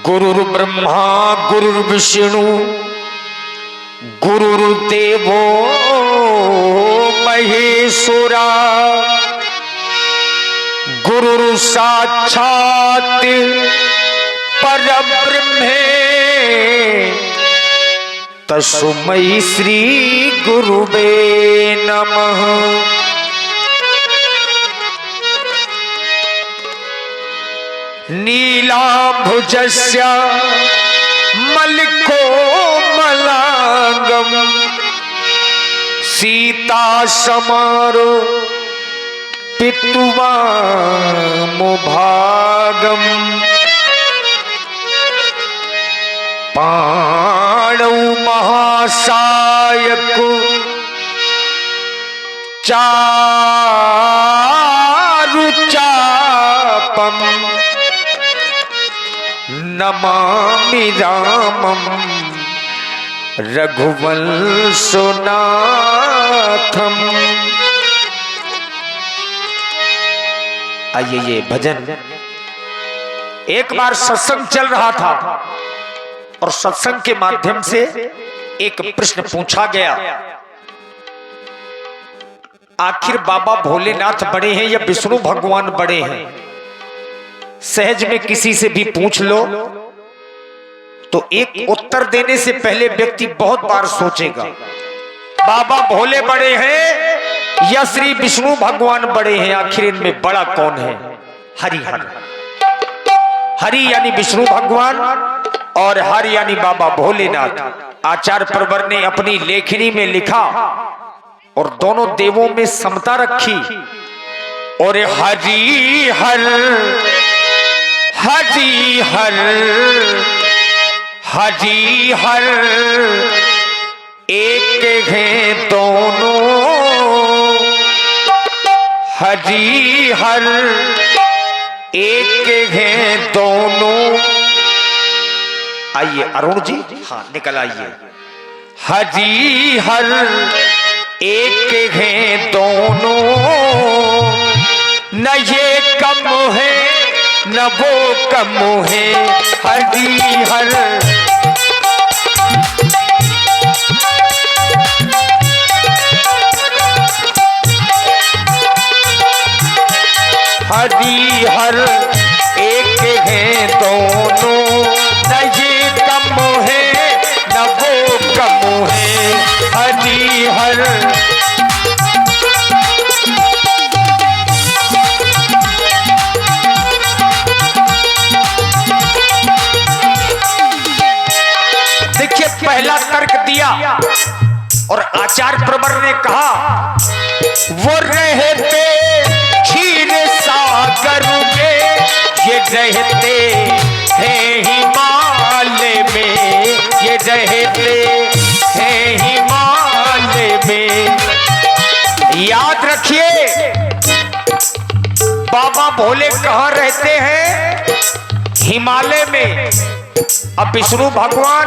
गुरुर्ब्रह्मा गुरुर्विष्णु गुरुर्देवो महेश्वरा गुरुर्साक्षात् परब्रह्म तस्मै श्री गुरुवे नमः। नीलाम्भुजस्य मलिकोमलांगं सीतासमारो पितुवामुभागं पाणौ महासायकु चारुचापम् नमामि रामं रघुवंशनाथम। आइए ये भजन, एक बार सत्संग चल रहा था और सत्संग के माध्यम से एक प्रश्न पूछा गया, आखिर बाबा भोलेनाथ बड़े हैं या विष्णु भगवान बड़े हैं? सहज में किसी से भी पूछ लो तो एक उत्तर देने से पहले व्यक्ति बहुत बार सोचेगा, बाबा भोले बड़े हैं या श्री विष्णु भगवान बड़े हैं, आखिर इनमें बड़ा कौन है? हरि हर, हरि यानी विष्णु भगवान और हर यानी बाबा भोलेनाथ। आचार्य प्रवर ने अपनी लेखनी में लिखा और दोनों देवों में समता रखी, और हरि हर हरि हर हरि हर एक हैं दोनों, हरि हर एक हैं दोनों। आइए अरुण जी, हाँ निकल आइए। हरि हर एक हैं दोनों, न ये कम है न वो कम है। हरि हर हरि हर एक हैं दोनों, न ये कम है न वो कम है। हरि हर पहला तर्क दिया और आचार्य प्रवर ने कहा, वो रहते क्षीर सागर में, ये रहते हैं हिमालय में, ये रहते हैं हिमालय में। याद रखिए बाबा भोले कहाँ रहते हैं? हिमालय में। अब विष्णु भगवान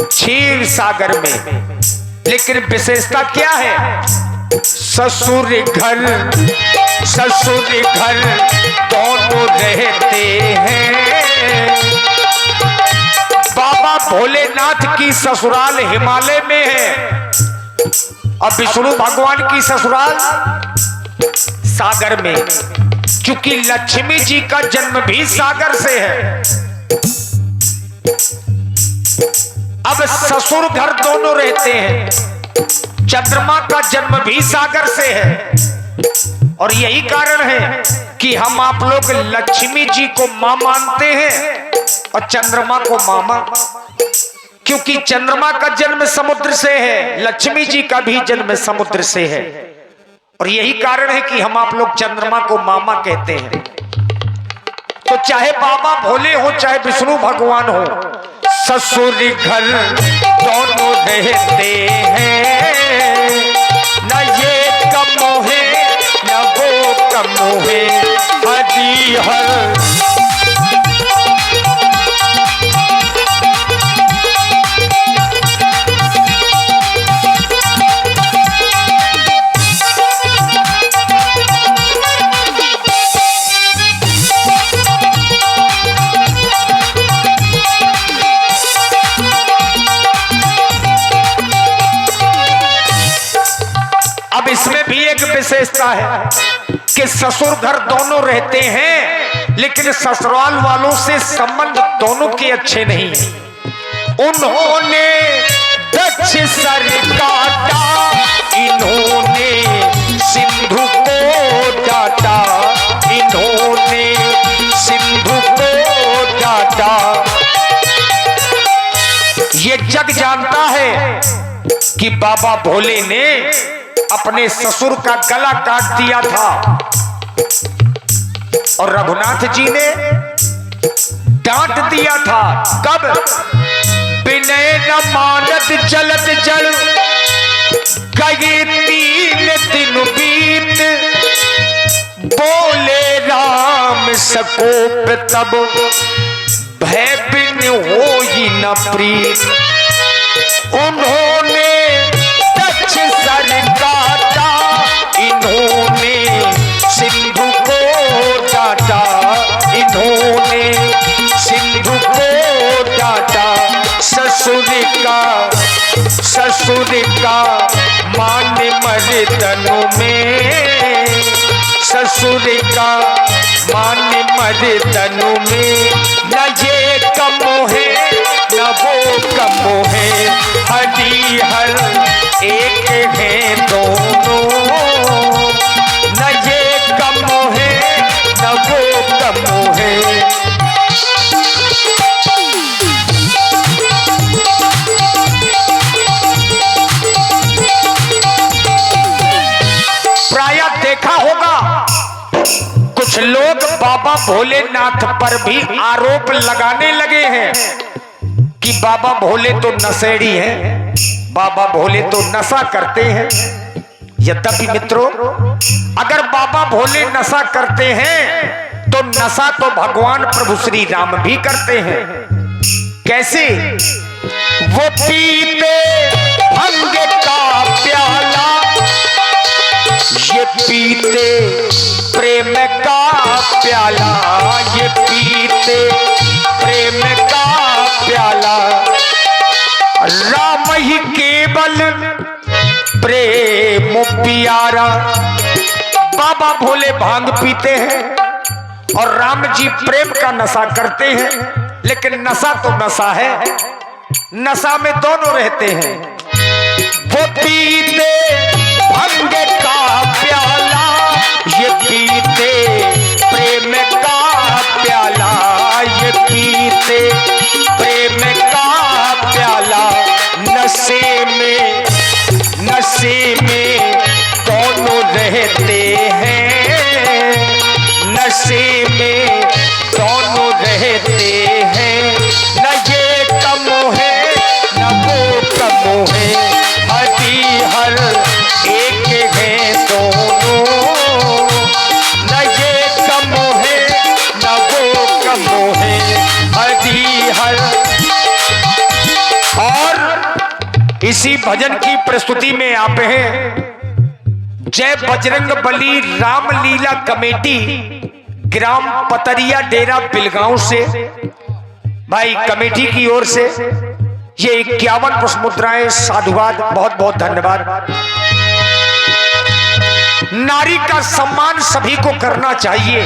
क्षीर सागर में, लेकिन विशेषता क्या है? ससुर घर दोनों रहते हैं। बाबा भोलेनाथ की ससुराल हिमालय में है और विष्णु भगवान की ससुराल सागर में, क्योंकि लक्ष्मी जी का जन्म भी सागर से है। अब ससुर घर दोनों रहते हैं, चंद्रमा का जन्म भी सागर से है, और यही कारण है कि हम आप लोग लक्ष्मी जी को मां मानते हैं और चंद्रमा को मामा, क्योंकि चंद्रमा का जन्म समुद्र से है, लक्ष्मी जी का भी जन्म समुद्र से है, और यही कारण है कि हम आप लोग चंद्रमा को मामा कहते हैं। तो चाहे बाबा भोले हो चाहे विष्णु भगवान हो, ससुर घर दोनों रहते हैं। न ये कम है न वो कम है। हरि हर विशेषता है कि ससुर घर दोनों रहते हैं, लेकिन ससुराल वालों से संबंध दोनों के अच्छे नहीं। उन्होंने दक्ष सर काटा, इन्होंने सिंधु को डांटा, इन्होंने सिंधु को डांटा। ये जग जानता है कि बाबा भोले ने अपने ससुर का गला काट दिया था और रघुनाथ जी ने डांट दिया था। कब? विनय न मानत जलत जल, गए 3 दिन बीत, बोले राम सकोप तब, भय बिन होई न प्रीत। उन्होंने दक्ष सर काटा, इन्होंने सिंधु को डांटा, इन्होंने सिंधु को डांटा। ससुर का मान मर्दनों में, ससुर का मान मर्दनों में, न ये कम है न वो कम है, हरिहर एक है दोनों, न ये कम है न वो कम है। प्रायः देखा होगा कुछ लोग बाबा भोलेनाथ पर भी आरोप लगाने लगे हैं कि बाबा भोले तो नशेड़ी हैं, बाबा भोले तो नशा करते हैं। यद्यपि मित्रों, अगर बाबा भोले नशा करते हैं तो नशा तो भगवान प्रभु श्री राम भी करते हैं। कैसे? वो पीते भंग का प्याला, ये पीते प्रेम का प्याला, ये पीते प्रेम का प्याला। राम ही केवल प्रेम प्यारा। बाबा भोले भांग पीते हैं और राम जी प्रेम का नशा करते हैं, लेकिन नशा तो नशा है, नशा में दोनों रहते हैं। वो पीते भंग का प्याला, ये पीते प्रेम का प्याला, ये पीते प्रेम का प्याला। नशे में दोनों रहते हैं, नशे में दोनों रहते हैं, न ये कम है न वो कम है, हरिहर एक है दोनों, न ये कम है न वो कम है, हरिहर। और इसी भजन की प्रस्तुति में आप हैं जय बजरंग बली रामलीला कमेटी, ग्राम पतरिया, डेरा बिलगांव से भाई कमेटी की ओर से ये 51 पुष्प मुद्राएं, साधुवाद, बहुत बहुत धन्यवाद। नारी का सम्मान सभी को करना चाहिए।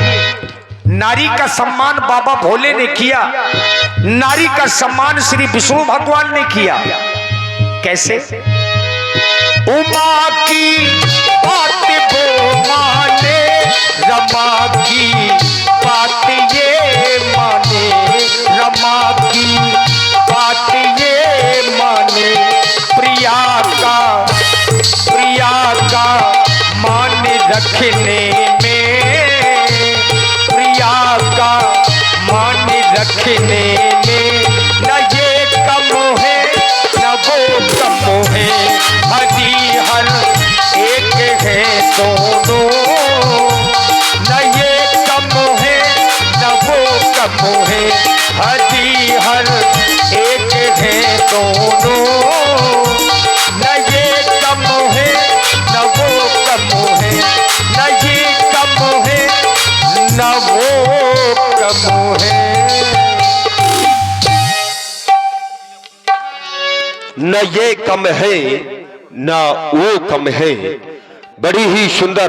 नारी का सम्मान बाबा भोले ने किया, नारी का सम्मान श्री विष्णु भगवान ने किया। कैसे? उमा की बात वो माने, रमा की बात ये माने, रमा की बात ये माने, प्रिया का मान रखने में, प्रिया का मान रखने में, न ये कम है न वो कम है, हरिहर एक है दोनों, न ये कम है न वो कम है, हरिहर एक है दोनों, न ये कम है न वो कम है, न ये कम है न वो कम है, न ये कम है न वो कम है। बड़ी ही सुंदर